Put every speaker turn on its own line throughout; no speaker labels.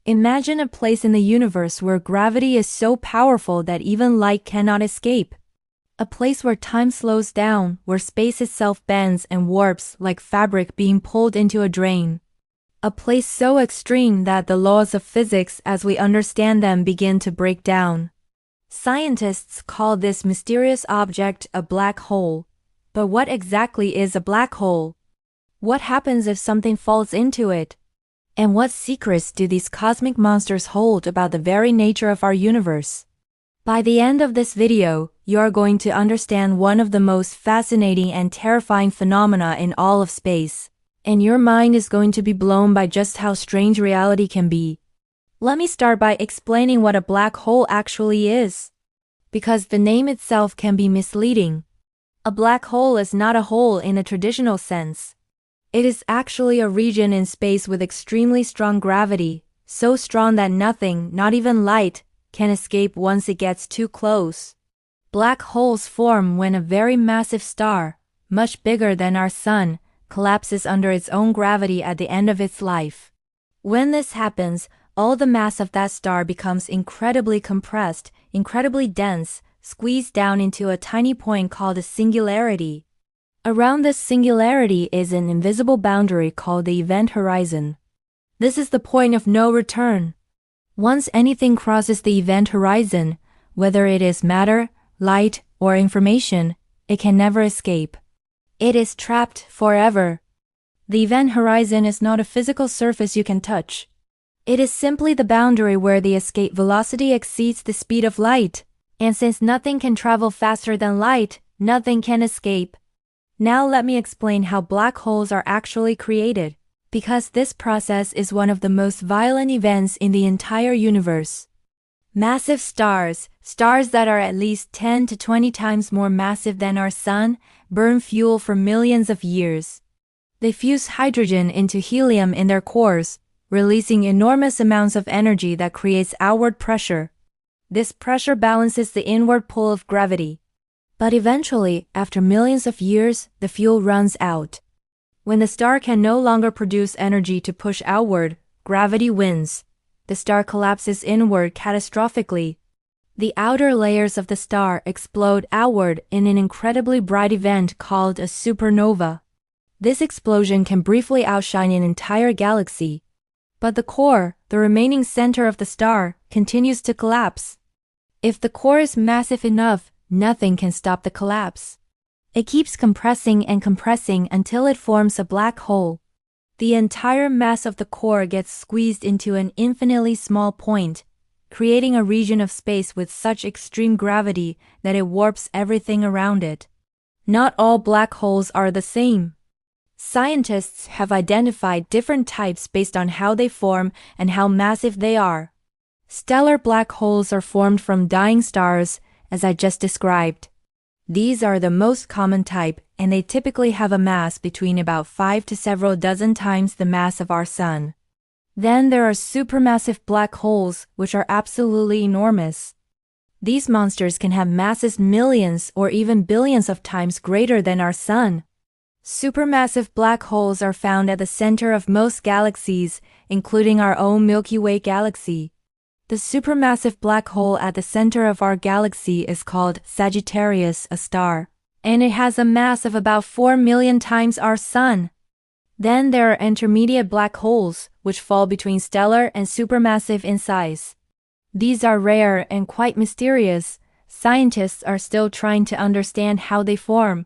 Imagine a place in the universe where gravity is so powerful that even light cannot escape. A place where time slows down, where space itself bends and warps like fabric being pulled into a drain. A place so extreme that the laws of physics as we understand them begin to break down. Scientists call this mysterious object a black hole. But what exactly is a black hole? What happens if something falls into it? And what secrets do these cosmic monsters hold about the very nature of our universe? By the end of this video, you are going to understand one of the most fascinating and terrifying phenomena in all of space, and your mind is going to be blown by just how strange reality can be. Let me start by explaining what a black hole actually is, because the name itself can be misleading. A black hole is not a hole in a traditional sense. It is actually a region in space with extremely strong gravity, so strong that nothing, not even light, can escape once it gets too close. Black holes form when a very massive star, much bigger than our sun, collapses under its own gravity at the end of its life. When this happens, all the mass of that star becomes incredibly compressed, incredibly dense, squeezed down into a tiny point called a singularity. Around this singularity is an invisible boundary called the event horizon. This is the point of no return. Once anything crosses the event horizon, whether it is matter, light, or information, it can never escape. It is trapped forever. The event horizon is not a physical surface you can touch. It is simply the boundary where the escape velocity exceeds the speed of light. And since nothing can travel faster than light, nothing can escape. Now let me explain how black holes are actually created, because this process is one of the most violent events in the entire universe. Massive stars, stars that are at least 10 to 20 times more massive than our sun, burn fuel for millions of years. They fuse hydrogen into helium in their cores, releasing enormous amounts of energy that creates outward pressure. This pressure balances the inward pull of gravity. But eventually, after millions of years, the fuel runs out. When the star can no longer produce energy to push outward, gravity wins. The star collapses inward catastrophically. The outer layers of the star explode outward in an incredibly bright event called a supernova. This explosion can briefly outshine an entire galaxy. But the core, the remaining center of the star, continues to collapse. If the core is massive enough, nothing can stop the collapse. It keeps compressing and compressing until it forms a black hole. The entire mass of the core gets squeezed into an infinitely small point, creating a region of space with such extreme gravity that it warps everything around it. Not all black holes are the same. Scientists have identified different types based on how they form and how massive they are. Stellar black holes are formed from dying stars, as I just described. These are the most common type, and they typically have a mass between about 5 to several dozen times the mass of our sun. Then there are supermassive black holes, which are absolutely enormous. These monsters can have masses millions or even billions of times greater than our sun. Supermassive black holes are found at the center of most galaxies, including our own Milky Way galaxy. The supermassive black hole at the center of our galaxy is called Sagittarius A star, and it has a mass of about 4 million times our sun. Then there are intermediate black holes, which fall between stellar and supermassive in size. These are rare and quite mysterious. Scientists are still trying to understand how they form.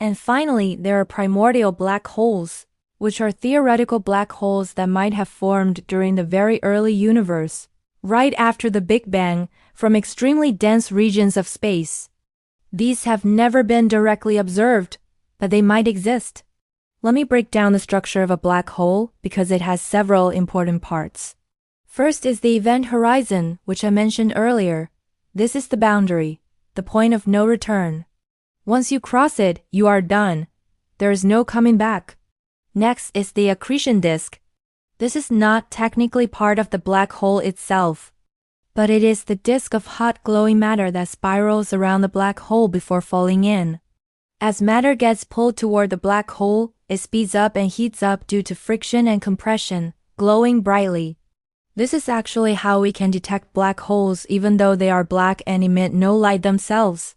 And finally, there are primordial black holes, which are theoretical black holes that might have formed during the very early universe, right after the Big Bang, from extremely dense regions of space. These have never been directly observed, but they might exist. Let me break down the structure of a black hole because it has several important parts. First is the event horizon, which I mentioned earlier. This is the boundary, the point of no return. Once you cross it, you are done. There is no coming back. Next is the accretion disk. This is not technically part of the black hole itself, but it is the disk of hot glowing matter that spirals around the black hole before falling in. As matter gets pulled toward the black hole, it speeds up and heats up due to friction and compression, glowing brightly. This is actually how we can detect black holes even though they are black and emit no light themselves.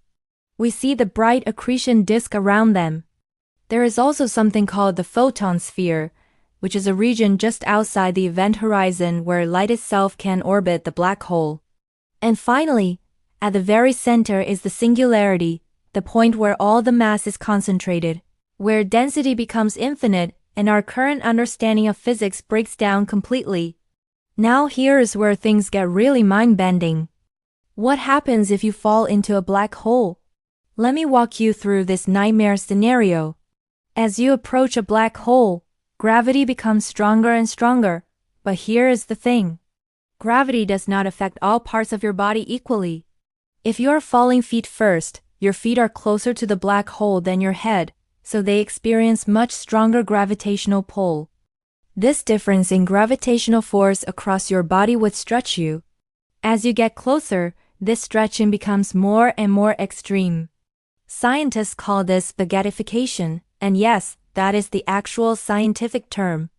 We see the bright accretion disk around them. There is also something called the photon sphere, which is a region just outside the event horizon where light itself can orbit the black hole. And finally, at the very center is the singularity, the point where all the mass is concentrated, where density becomes infinite and our current understanding of physics breaks down completely. Now here's where things get really mind-bending. What happens if you fall into a black hole? Let me walk you through this nightmare scenario. As you approach a black hole, gravity becomes stronger and stronger, but here is the thing. Gravity does not affect all parts of your body equally. If you are falling feet first, your feet are closer to the black hole than your head, so they experience much stronger gravitational pull. This difference in gravitational force across your body would stretch you. As you get closer, this stretching becomes more and more extreme. Scientists call this spaghettification, and yes, that is the actual scientific term.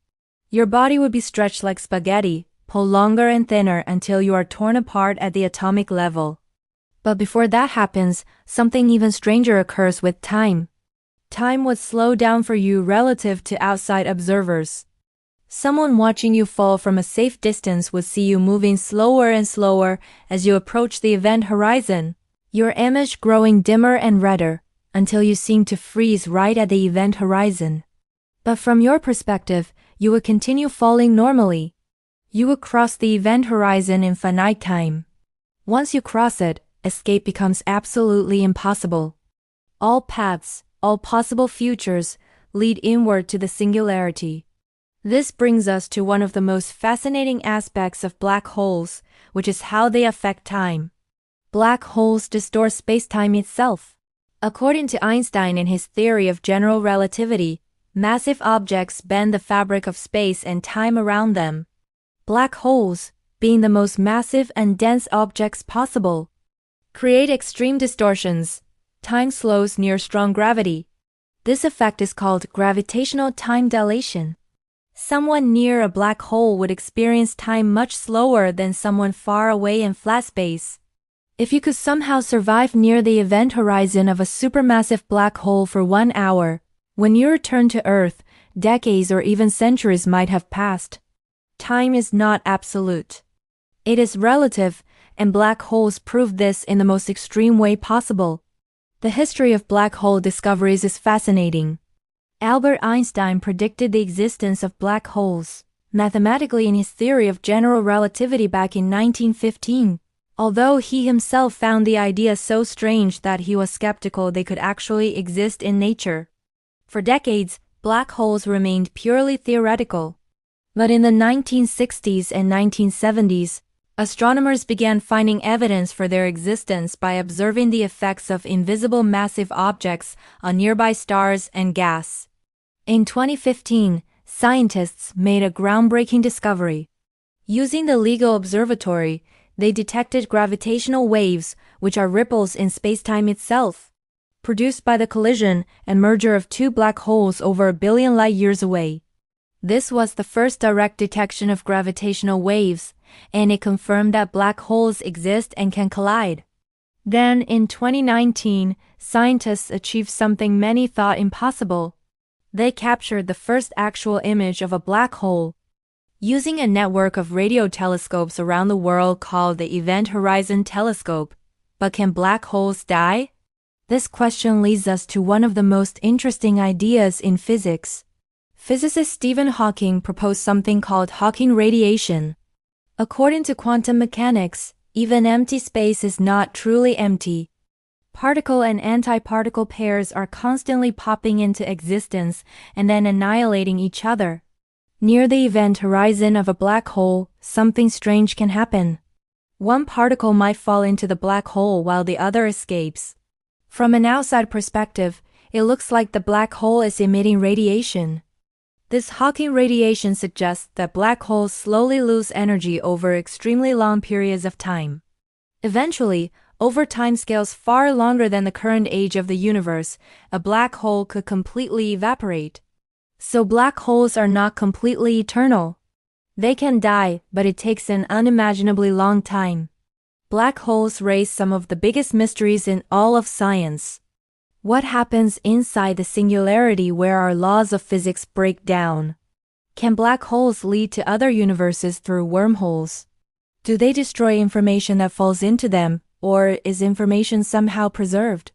Your body would be stretched like spaghetti, pull longer and thinner until you are torn apart at the atomic level. But before that happens, something even stranger occurs with time. Time would slow down for you relative to outside observers. Someone watching you fall from a safe distance would see you moving slower and slower as you approach the event horizon, your image growing dimmer and redder, until you seem to freeze right at the event horizon. But from your perspective, you would continue falling normally. You would cross the event horizon in finite time. Once you cross it, escape becomes absolutely impossible. All paths, all possible futures, lead inward to the singularity. This brings us to one of the most fascinating aspects of black holes, which is how they affect time. Black holes distort space-time itself. According to Einstein and his theory of general relativity, massive objects bend the fabric of space and time around them. Black holes, being the most massive and dense objects possible, create extreme distortions. Time slows near strong gravity. This effect is called gravitational time dilation. Someone near a black hole would experience time much slower than someone far away in flat space. If you could somehow survive near the event horizon of a supermassive black hole for 1 hour, when you return to Earth, decades or even centuries might have passed. Time is not absolute. It is relative, and black holes prove this in the most extreme way possible. The history of black hole discoveries is fascinating. Albert Einstein predicted the existence of black holes mathematically in his theory of general relativity back in 1915. Although he himself found the idea so strange that he was skeptical they could actually exist in nature. For decades, black holes remained purely theoretical. But in the 1960s and 1970s, astronomers began finding evidence for their existence by observing the effects of invisible massive objects on nearby stars and gas. In 2015, scientists made a groundbreaking discovery. Using the LIGO observatory, they detected gravitational waves, which are ripples in spacetime itself, produced by the collision and merger of two black holes over 1 billion light-years away. This was the first direct detection of gravitational waves, and it confirmed that black holes exist and can collide. Then, in 2019, scientists achieved something many thought impossible. They captured the first actual image of a black hole. Using a network of radio telescopes around the world called the Event Horizon Telescope. But can black holes die? This question leads us to one of the most interesting ideas in physics. Physicist Stephen Hawking proposed something called Hawking radiation. According to quantum mechanics, even empty space is not truly empty. Particle and antiparticle pairs are constantly popping into existence and then annihilating each other. Near the event horizon of a black hole, something strange can happen. One particle might fall into the black hole while the other escapes. From an outside perspective, it looks like the black hole is emitting radiation. This Hawking radiation suggests that black holes slowly lose energy over extremely long periods of time. Eventually, over timescales far longer than the current age of the universe, a black hole could completely evaporate. So black holes are not completely eternal. They can die, but it takes an unimaginably long time. Black holes raise some of the biggest mysteries in all of science. What happens inside the singularity where our laws of physics break down? Can black holes lead to other universes through wormholes? Do they destroy information that falls into them, or is information somehow preserved?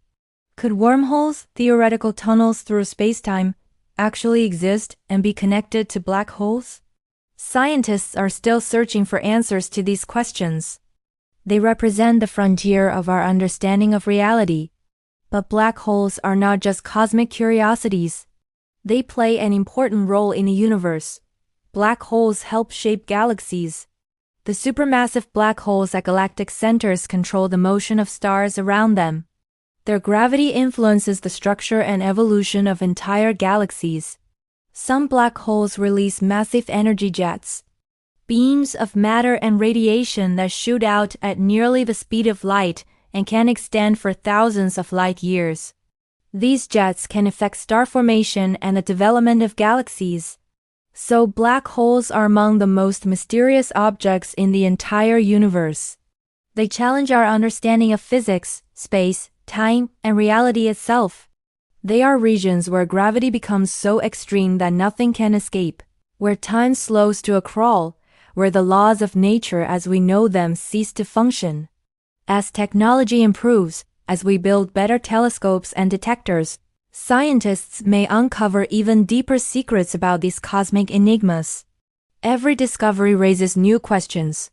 Could wormholes, theoretical tunnels through spacetime, actually exist and be connected to black holes? Scientists are still searching for answers to these questions. They represent the frontier of our understanding of reality. But black holes are not just cosmic curiosities. They play an important role in the universe. Black holes help shape galaxies. The supermassive black holes at galactic centers control the motion of stars around them. Their gravity influences the structure and evolution of entire galaxies. Some black holes release massive energy jets, beams of matter and radiation that shoot out at nearly the speed of light and can extend for thousands of light years. These jets can affect star formation and the development of galaxies. So black holes are among the most mysterious objects in the entire universe. They challenge our understanding of physics, space, time, and reality itself. They are regions where gravity becomes so extreme that nothing can escape, where time slows to a crawl, where the laws of nature as we know them cease to function. As technology improves, as we build better telescopes and detectors, scientists may uncover even deeper secrets about these cosmic enigmas. Every discovery raises new questions.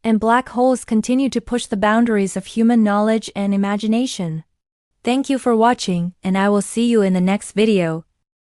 And black holes continue to push the boundaries of human knowledge and imagination. Thank you for watching, and I will see you in the next video.